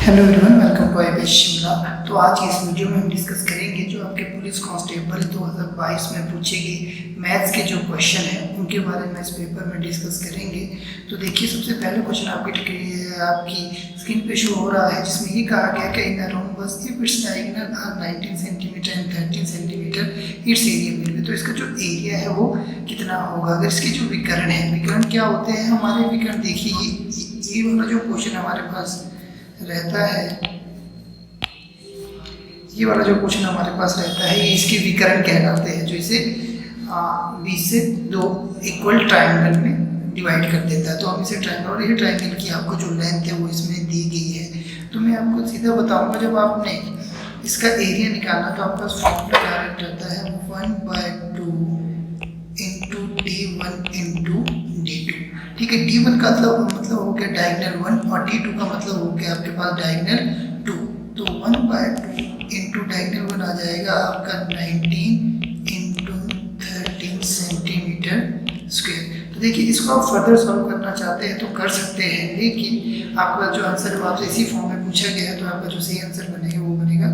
Hello everyone, welcome to IBS Shimla. तो आज की इस वीडियो में हम डिस्कस करेंगे जो आपके पुलिस कांस्टेबल 2022 में पूछे गए मैथ्स के जो क्वेश्चन हैं उनके बारे में इस पेपर में डिस्कस करेंगे। तो देखिए, सबसे पहले क्वेश्चन आपकी स्क्रीन पे शो हो रहा है, जिसमें ये कहा गया कि in rhombus if its diagonal are 19 centimetre and 13 centimetre its area मिल गया। तो इसका जो एरिया है वो कितना होगा। अगर इसके जो विकर्ण है, विकर्ण क्या होते हैं हमारे विकर्ण, देखिए ये वाला जो क्वेश्चन हमारे पास रहता है, ये वाला जो क्वेश्चन हमारे पास रहता है, ये इसके विकर्ण कहलाते हैं, जो इसे 20 से 2 इक्वल ट्रायंगल में डिवाइड कर देता है। तो हम इसे ट्रायंगल, और ये ट्रायंगल की आपको जो लेंथ है वो इसमें दी गई है। तो मैं आपको सीधा बताऊंगा, जब आपने इसका एरिया निकालना तो आपका फॉर्मूला क्या रहता है, 1/2 इंटू D1 इंटू D2। ठीक है, D1 का मतलब हो गया डायगोनल 1 और D2 का मतलब हो गया आपके पास डायगोनल 2। तो 1/2 इंटू डायगोनल 1 आ जाएगा आपका 19 इंटू 13 सेंटीमीटर स्क्वायर। तो देखिए, इसको आप फर्दर सॉल्व करना चाहते हैं तो कर सकते हैं, लेकिन आपका जो आंसर है आपसे इसी फॉर्म में पूछा गया है, तो आपका जो सही आंसर बनेगा वो बनेगा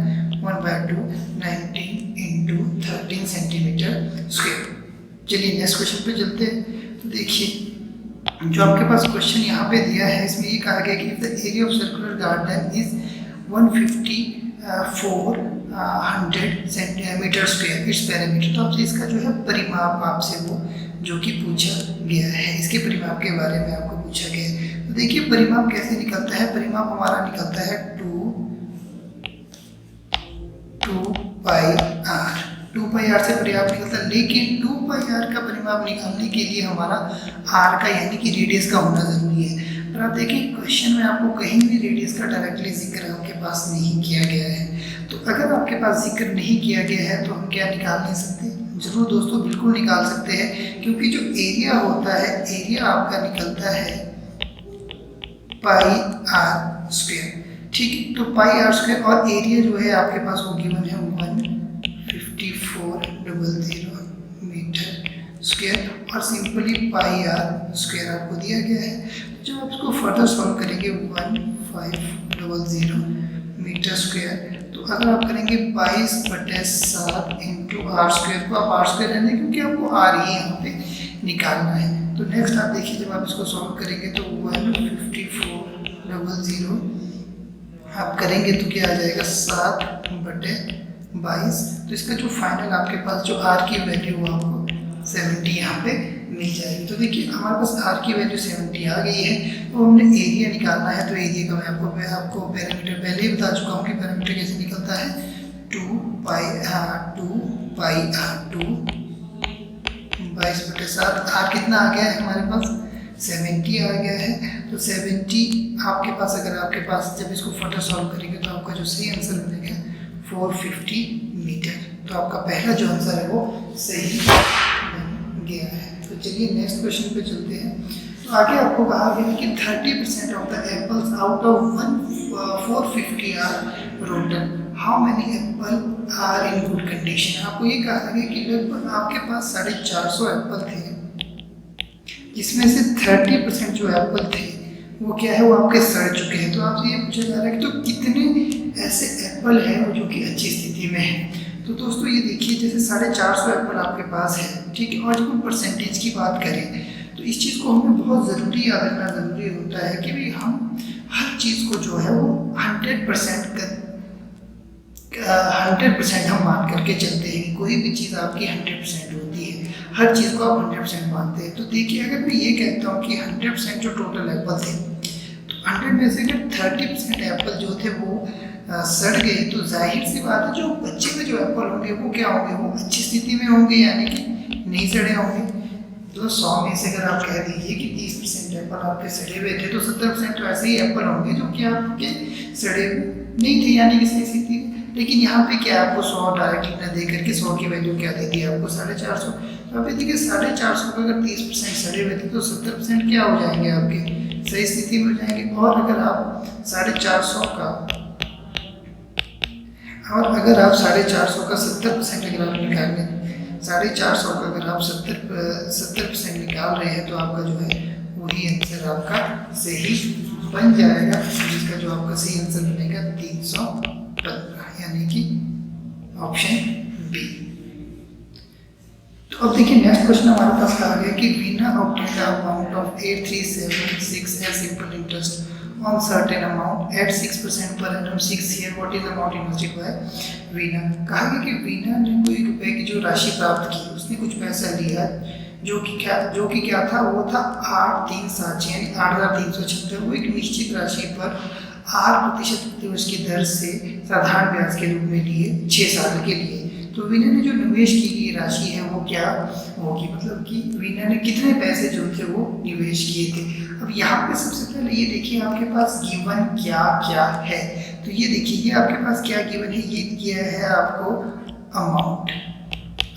1/2 19 इंटू 13 सेंटीमीटर स्क्वायर। चलिए नेक्स्ट क्वेश्चन पे चलते हैं। तो देखिए, जो आपके पास क्वेश्चन यहाँ पे दिया है, इसमें ये कहा गया कि the area of circular garden is 154 centimetre square its parameter. तो आपसे इसका जो है परिमाप आपसे वो जो कि पूछा गया है, इसके परिमाप के बारे में आपको पूछा गया है। तो देखिए, परिमाप कैसे निकलता है। परिमाप हमारा निकलता है 2πr से परिमाप निकलता है, लेकिन 2πr का परिमाप निकालने के लिए हमारा r का यानी कि रेडियस का होना जरूरी है। पर आप देखिए, क्वेश्चन में आपको कहीं भी रेडियस का डायरेक्टली जिक्र आपके पास नहीं किया गया है। तो अगर आपके पास जिक्र नहीं किया गया है तो हम क्या निकाल नहीं सकते? जरूर दोस्तों, बिल्कुल निकाल सकते हैं, क्योंकि जो एरिया होता है, एरिया आपका निकलता है πr²। ठीक है, तो πr² और एरिया जो है आपके पास वो गिवन है 15400 मीटर स्क्वायर, और सिंपली πr² आपको दिया गया है। जब आप इसको फर्दर सॉल्व करेंगे 1500 मीटर स्क्वायर, तो अगर आप करेंगे 22/7 इंटू r² को आप r² रहने, क्योंकि आपको r ही यहाँ पे निकालना है। तो नेक्स्ट आप देखिए, जब आप इसको सॉल्व करेंगे तो 15400 आप करेंगे तो क्या आ जाएगा 7/22। तो इसका जो फाइनल आपके पास जो r की वैल्यू वो आपको 70 यहाँ पे मिल जाएगी। तो देखिए, हमारे पास r की वैल्यू 70 आ गई है। तो हमने एरिया निकालना है, तो एरिया का मैं आपको पैरामीटर पहले ही बता चुका हूँ कि पैरामीटर कैसे निकलता है, 2πr2 22/7। r कितना आ गया है हमारे पास, 70 आ गया है। तो 70 आपके पास, अगर आपके पास जब इसको फर्दर सॉल्व करेंगे तो आपका जो सही आंसर बनेगा 450 मीटर। तो आपका पहला जो आंसर है वो सही बन गया है। तो चलिए नेक्स्ट क्वेश्चन पे चलते हैं। तो आगे आपको कहा गया है कि 30% of the apples out of 450 are rotten, how many apple are in good condition. आपको ये कहा गया कि लगभग आपके पास 450 एप्पल थे, जिसमें से 30% जो एप्पल थे वो क्या है, वो आपके सड़ चुके हैं। तो आपसे ये पूछा जा रहा है कि तो कितने ऐसे एप्पल हैं जो कि अच्छी स्थिति में हैं। तो दोस्तों ये देखिए, जैसे 450 एप्पल आपके पास है, ठीक है, और जब हम परसेंटेज की बात करें तो इस चीज़ को हमें बहुत ज़रूरी याद रखना ज़रूरी होता है कि भाई हम हर चीज़ को जो है वो 100% हम मान करके चलते हैं। कोई भी चीज़ आपकी 100% होती है, हर चीज़ को आप 100% मानते हैं। तो देखिए, अगर मैं ये कहता हूँ कि 100% जो टोटल एप्पल थे, तो 100 में से अगर 30% एप्पल जो थे वो सड़ गए, तो जाहिर सी बात है जो बच्चे में जो एप्पल होंगे वो क्या होंगे, वो अच्छी स्थिति में होंगे, यानी कि नहीं सड़े होंगे। तो 100 में से अगर आप कह दीजिए कि 30% एप्पल आपके सड़े हुए थे, तो 70% तो ऐसे ही एप्पल होंगे जो कि आपके सड़े नहीं थे, यानी कि सही स्थिति में। लेकिन यहाँ पे क्या आपको 100 डायरेक्टली ना दे करके 100 की वैल्यू क्या दे दी आपको 450। तो आप देखिए 450 का अगर 30% सड़े हुए थे तो 70% क्या हो जाएंगे, आपके सही स्थिति में हो जाएंगे। और अगर आप 450 का 70% अगर आप निकालें, 450 का अगर आप 70% निकाल रहे हैं, तो आपका जो है वही आंसर आपका सही बन जाएगा, जिसका जो आपका सही आंसर बनेगा 315, यानी कि ऑप्शन बी। तो अब देखिए नेक्स्ट क्वेश्चन हमारे पास आ गया कि Veena obtained the amount of 8376 as simple interest on certain amount at 6% per annum 6 year. What is the amount invested by Veena? कहा गया कि वीना ने कोई रुपए की जो राशि प्राप्त की, उसने कुछ पैसा लिया जो कि क्या था, वो था 8376 यानी 8376, वो एक निश्चित राशि पर 8% प्रतिवर्ष की दर से साधारण ब्याज के रूप में लिए 6 साल के लिए। तो वीना ने जो निवेश की गई राशि है वो क्या होगी, मतलब कि वीना ने कितने पैसे जो थे वो निवेश किए थे। अब यहाँ पे सबसे पहले ये देखिए आपके पास गिवन क्या क्या है, तो ये देखिए ये आपके पास क्या गिवन है, ये दिया है आपको अमाउंट।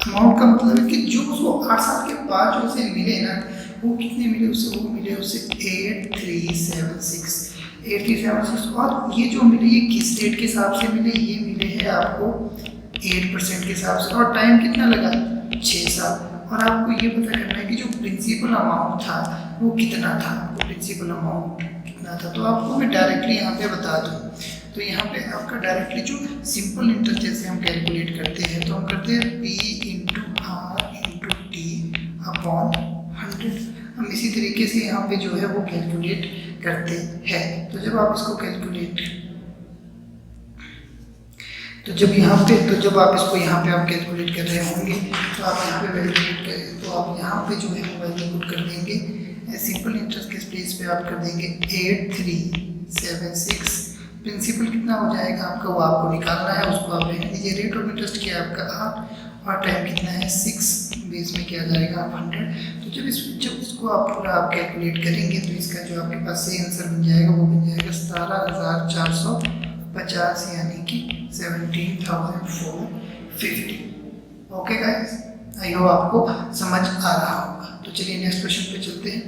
अमाउंट का मतलब है कि जो उसको 8 साल के बाद जो उसे मिले ना, वो कितने मिले उसे, वो मिले उसे 8376 और ये जो मिले ये किस डेट के हिसाब से मिले, ये मिले हैं आपको 8% के हिसाब से, और टाइम कितना लगा 6 साल। और आपको ये पता करना है कि जो प्रिंसिपल अमाउंट था वो कितना था, प्रिंसिपल अमाउंट कितना था। तो आपको मैं डायरेक्टली यहाँ पे बता दूँ, तो यहाँ पे आपका डायरेक्टली जो सिंपल इंटरेस्ट जैसे हम कैलकुलेट करते हैं, तो हम करते हैं P into R into T upon 100। हम इसी तरीके से यहाँ पे जो है वो कैलकुलेट करते हैं। तो जब आप इसको कैलकुलेट जब आप इसको यहाँ पे आप कैलकुलेट कर रहे होंगे, तो आप यहाँ पे वैल्यूएट करें, तो आप यहाँ पे जो है वैल्यू पुट कर देंगे सिंपल इंटरेस्ट के स्पेस पे आप कर देंगे 8376। प्रिंसिपल कितना हो जाएगा आपका, वो आपको निकालना है, उसको आप रहने दीजिए। रेट ऑफ इंटरेस्ट क्या है आपका 8 और टाइम कितना है 6, बेस में क्या जाएगा आप 100। तो जब इसको आप पूरा आप कैलकुलेट करेंगे तो इसका जो आपके पास सही आंसर बन जाएगा वो बन जाएगा 17450, यानी कि 17,450। ओके गाइस, आई होप आपको समझ आ रहा होगा। तो चलिए नेक्स्ट क्वेश्चन पे चलते हैं।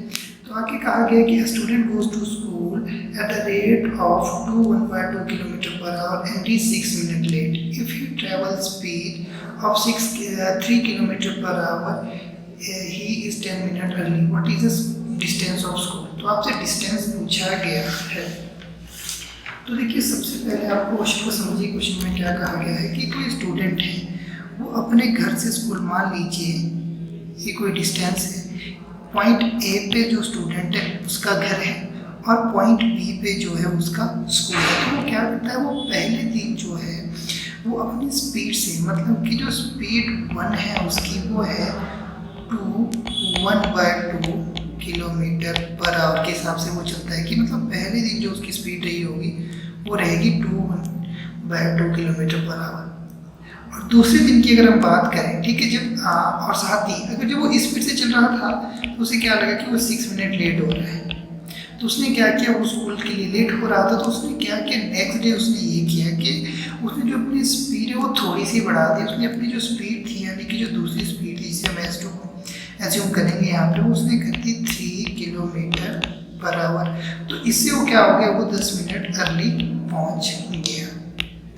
तो आगे कहा गया कि student goes to school at the rate of 1/2 kilometre per hour and is 6 minute late. If he travel speed of 3 kilometre per hour he is 10 minute early. What is the distance of school? तो आपसे distance पूछा गया है। तो देखिए सबसे पहले आपको क्वेश्चन को समझिए। क्वेश्चन में क्या कहा गया है कि कोई स्टूडेंट है, वो अपने घर से स्कूल, मान लीजिए ये कोई डिस्टेंस है, पॉइंट ए पे जो स्टूडेंट है उसका घर है और पॉइंट बी पे जो है उसका स्कूल है। तो वो क्या करता है, वो पहले दिन जो है वो अपनी स्पीड से, मतलब कि जो स्पीड 1 है उसकी वो है 1/2 किलोमीटर पर आवर के हिसाब से वो चलता है, कि मतलब पहले दिन जो उसकी स्पीड रही होगी वो रहेगी 1/2 किलोमीटर पर आवर। और दूसरे दिन की अगर हम बात करें, ठीक है, जब और साथ ही अगर जब वो स्पीड से चल रहा था तो उसे क्या लगा कि वो 6 मिनट लेट हो रहा है। तो उसने क्या किया, वो स्कूल के लिए लेट हो रहा था, तो उसने क्या किया, नेक्स्ट डे उसने ये किया कि उसने जो अपनी स्पीड है वो थोड़ी सी बढ़ा दी। उसने अपनी जो स्पीड थी, यानी कि जो दूसरी स्पीड थी, जिसे हम एज्यूम करेंगे यहाँ पे, उसने कर दी 3 किलोमीटर पर आवर। तो इससे वो क्या हो गया, वो 10 मिनट अर्ली पहुँच गया,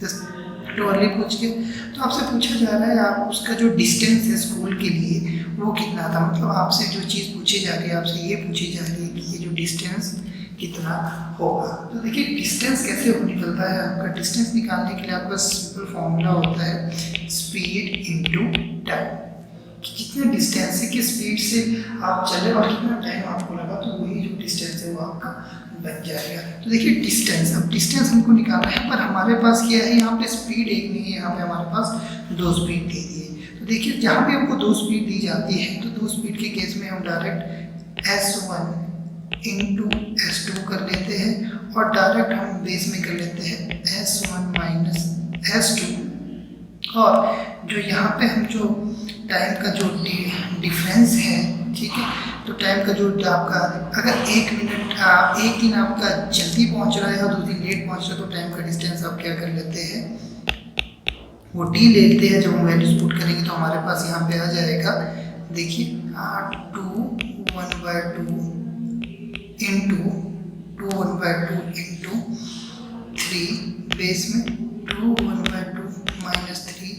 10 मिनट अर्ली पहुँच गया। तो आपसे पूछा जा रहा है आप उसका जो डिस्टेंस है स्कूल के लिए वो कितना था। मतलब आपसे जो चीज़ पूछी जा रही है, आपसे ये पूछी जा रही है कि ये जो डिस्टेंस कितना होगा। तो देखिए डिस्टेंस कैसे निकलता है आपका। डिस्टेंस निकालने के लिए आपका सिंपल फॉर्मूला होता है स्पीड इनटू टाइम। कितने डिस्टेंस से, किस स्पीड से आप चले और कितना टाइम आपको लगा, तो वही जो डिस्टेंस है वो आपका बन जाएगा। तो देखिए डिस्टेंस, अब डिस्टेंस हमको निकालना है, पर हमारे पास क्या है, यहाँ पे स्पीड एक नहीं है, यहाँ पे हमारे पास 2 स्पीड दे दी है। तो देखिए जहाँ पे हमको 2 स्पीड दी जाती है, तो 2 स्पीड के केस में हम डायरेक्ट S1 इंटू S2 कर लेते हैं, और डायरेक्ट हम बेस में कर लेते हैं S1 माइनस S2। और जो यहाँ पे हम जो टाइम का जो डिफरेंस है, ठीक है, तो टाइम का जो आपका अगर 1 मिनट एक दिन आपका जल्दी पहुंच रहा है और 2 दिन लेट पहुंच रहा है, तो टाइम का डिस्टेंस आप क्या कर लेते हैं, वो डी लेते हैं। जब हम वैल्यूज पुट करेंगे तो हमारे पास यहाँ पे आ जाएगा, देखिए 1/2 इंटू 1/2 इंटू 3 बेस में 1/2 माइनस 3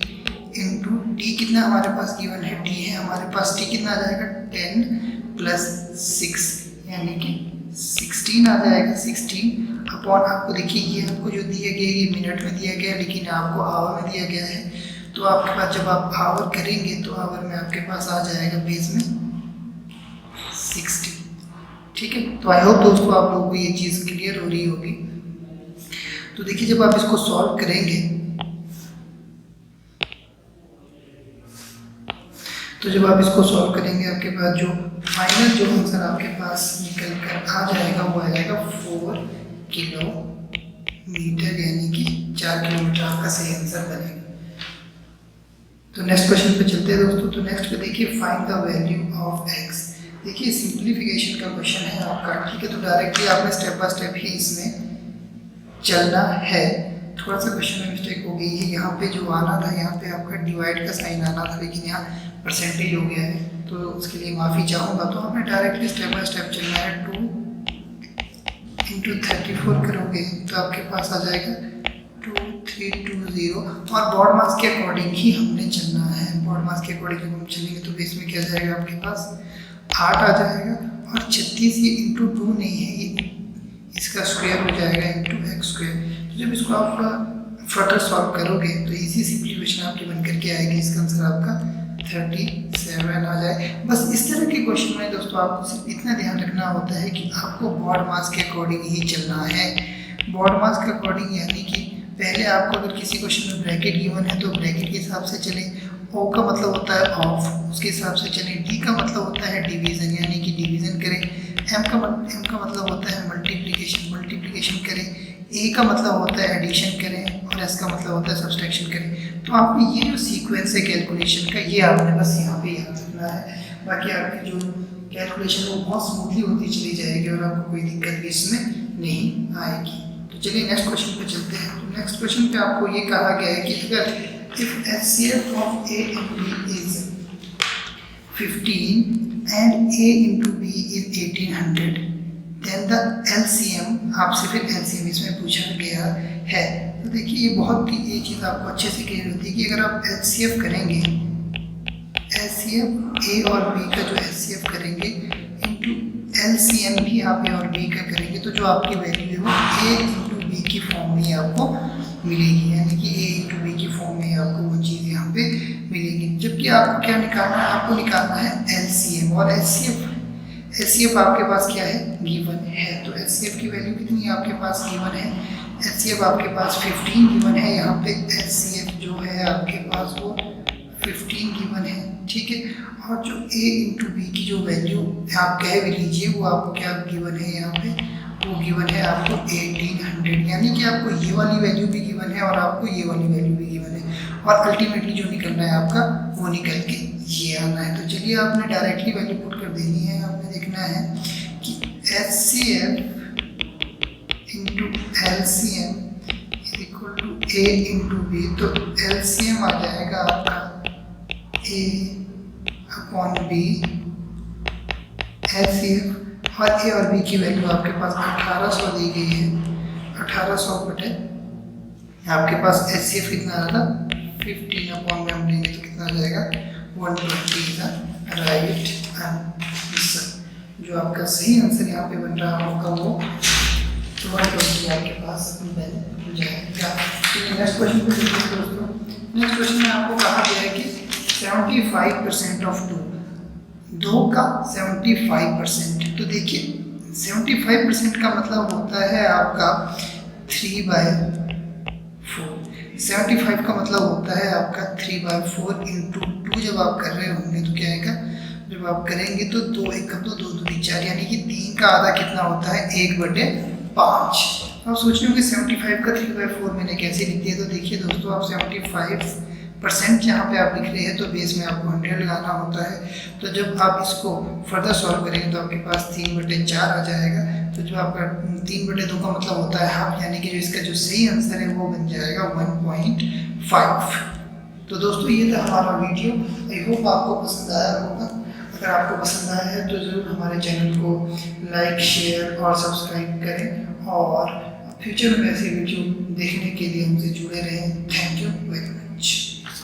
इंटू टी कितना हमारे पास गिवन है, टी है हमारे पास, टी कितना आ जाएगा 10 + 6 यानी कि 16 आ जाएगा। 16 अपॉन आपको देखिए ये आपको जो दिया गया ये मिनट में दिया गया लेकिन आपको आवर में दिया गया है, तो आपके पास जब आप आवर करेंगे तो आवर में आपके पास आ जाएगा बेस में 60। ठीक है, तो आई होप दोस्तों आप लोगों को ये चीज़ क्लियर हो रही होगी। तो देखिए जब आप इसको सॉल्व करेंगे तो जब आप इसको सॉल्व करेंगे आपके पास जो फाइनल जो आंसर आपके पास निकल कर आ जाएगा वो आ जाएगा 4 किलोमीटर, यानी कि 4 किलोमीटर आपका सही आंसर बनेगा। तो नेक्स्ट क्वेश्चन पे चलते हैं दोस्तों। तो नेक्स्ट पे देखिए find the value of x। देखिए सिंप्लीफिकेशन का क्वेश्चन है आपका, ठीक है। तो डायरेक्टली आपने स्टेप बाय स्टेप ही इसमें चलना है। थोड़ा सा क्वेश्चन में मिस्टेक हो गई है, यहाँ पे जो आना था यहाँ पे आपका डिवाइड का साइन आना था लेकिन यहाँ परसेंटेज हो गया है, तो उसके लिए माफ़ी चाहूँगा। तो आपने डायरेक्टली स्टेप बाय स्टेप चलना है। 2 × 34 करोगे तो आपके पास आ जाएगा 2320 और बॉड मास के अकॉर्डिंग ही हमने चलना है। बॉड मास के अकॉर्डिंग जब हम चलेंगे तो बेस में क्या जाएगा आपके पास 8 आ जाएगा और 36 ये इंटू 2 नहीं है, ये इसका स्क्वायर हो जाएगा इंटू x स्क्वायर। तो जब इसको आप फर्दर सॉल्व करोगे तो इजी सिंप्लीफिकेशन आपकी बन करके आएगी, इसका आंसर आपका 37 आ जाए। बस इस तरह के क्वेश्चन में दोस्तों आपको सिर्फ इतना ध्यान रखना होता है कि आपको बॉड मास के अकॉर्डिंग ही चलना है। बॉड मास के अकॉर्डिंग यानी कि पहले आपको अगर किसी क्वेश्चन में ब्रैकेट गिवन है तो ब्रैकेट के हिसाब से चले, O का मतलब होता है ऑफ, उसके हिसाब से चले। D का मतलब होता है डिवीज़न यानी कि डिवीज़न करें। M का मतलब होता है मल्टीप्लिकेशन करें। A का मतलब होता है एडिशन करें और S का मतलब होता है सब्सट्रैक्शन करें। तो आपने ये जो सीक्वेंस है कैलकुलेशन का ये आपने बस यहाँ पे याद रखना है, बाकी आपकी जो कैलकुलेशन वो बहुत स्मूथली होती चली जाएगी और आपको कोई दिक्कत भी इसमें नहीं आएगी। तो चलिए नेक्स्ट क्वेश्चन पे चलते हैं। तो नेक्स्ट क्वेश्चन पे आपको ये कहा गया है कि अगर if HCF of A and B is 15 and A into B is 1800 then the LCM, आपसे फिर LCM इसमें पूछा गया है। तो देखिए ये बहुत ये चीज़ आपको अच्छे से क्लियर होती है कि अगर आप HCF करेंगे, HCF A और B का जो HCF करेंगे इंटू LCM भी आप A और B का करेंगे तो जो आपकी वैल्यू है वो A इंटू B की फॉर्म में आपको मिलेगी, यानी कि A इंटू B की फॉर्म में आपको वो चीज़ यहाँ पे मिलेगी। जबकि आपको क्या निकालना है, आपको निकालना है LCM और HCF आपके पास क्या है गिवन है। तो HCF की वैल्यू कितनी है आपके पास गिवन है, HCF आपके पास 15 गिवन है। यहाँ पे HCF जो है आपके पास वो 15 गिवन है, ठीक है। और जो A इंटू B की जो वैल्यू आप कह भी लीजिए वो आपको क्या गिवन है, यहाँ पे वो गिवन है आपको 1800, यानी कि आपको ये वाली वैल्यू भी गिवन है और आपको ये वाली वैल्यू भी गिवन है और अल्टीमेटली जो निकलना है आपका वो निकल के ये आना है। तो चलिए आपने डायरेक्टली वैल्यू पुट कर देनी है। आपने देखना है कि HCF into LCM is equal to A into B। तो LCM आ जाएगा आपका A अपॉन B, HCF और A और B की वैल्यू आपके पास 1800 दी गई है। 1800 बटे आपके पास HCF कितना आ रहा था 15 अपॉन में हम लेंगे तो कितना आ जाएगा 120 का राइट आंसर। जो आपका सही आंसर यहाँ पे बन रहा होगा वो 120 आपके पास बन जाएगा। नेक्स्ट क्वेश्चन पे देखिए दोस्तों। नेक्स्ट क्वेश्चन में आपको कहा गया है कि 75% ऑफ 2 का 75%। तो देखिए 75% का मतलब होता है आपका 3/4। 75 का मतलब होता है आपका 3/4 इंटू 2 जब आप कर रहे होंगे तो क्या आएगा, जब आप करेंगे तो 2 1 2 2 2 4 यानी कि 3 का आधा कितना होता है 1/5। आप सोच रहे हो कि 75 का 3/4 मैंने कैसे लिख दिया। तो देखिए दोस्तों आप 75% जहाँ पे आप लिख रहे हैं तो बेस में आपको 100 लगाना होता है। तो जब आप इसको फर्दर सॉल्व करेंगे तो आपके पास 3/4 आ जाएगा। तो जो आपका 3/2 का मतलब होता है हाफ, यानी कि जो इसका जो सही आंसर है वो बन जाएगा 1.5। तो दोस्तों ये था हमारा वीडियो। आई होप आपको पसंद आया होगा। अगर आपको पसंद आया है तो ज़रूर हमारे चैनल को लाइक शेयर और सब्सक्राइब करें और फ्यूचर में ऐसे वीडियो देखने के लिए हमसे जुड़े रहें। Thank you very much.